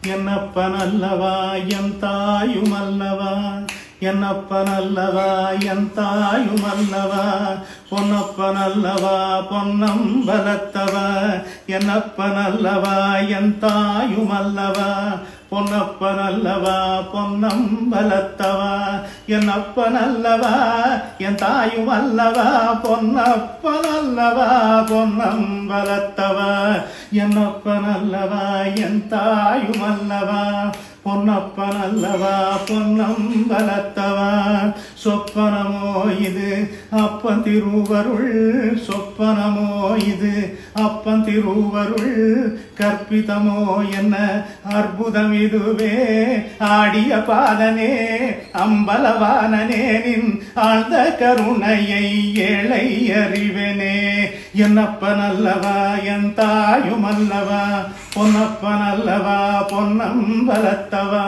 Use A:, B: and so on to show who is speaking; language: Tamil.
A: என்னப்பனல்லவா என் தாயுமல்லவா என்னப்பனல்லவா என் தாயுமல்லவா பொன்னப்பனல்லவா பொன்னம்பலத்தவா என்னப்பனல்லவா என் தாயுமல்லவா பொன்னப்பனல்லவா பொன்னம்பலத்தவா என்னப்பனல்லவா என் தாயுமல்லவா பொன்னப்பனல்லவா பொன்னம்பலத்தவா என்னப்பனல்லவா என் தாயுமல்லவா பொன்னப்பனல்லவா பொன்னம்பலத்தவா சொப்பனமோ இது அப்பன் திருவருள் சொப்பனமோ இது அப்பன் திருவருள் கற்பிதமோ என்ன அற்புதம் இதுவே ஆடிய பாலனே அம்பலவானனே நின் ஆழ்ந்த கருணையை ஏழை அறிவனே என்னப்பனல்லவா என் தாயுமல்லவா பொன்னப்பனல்லவா பொன்னம்பலத்தவா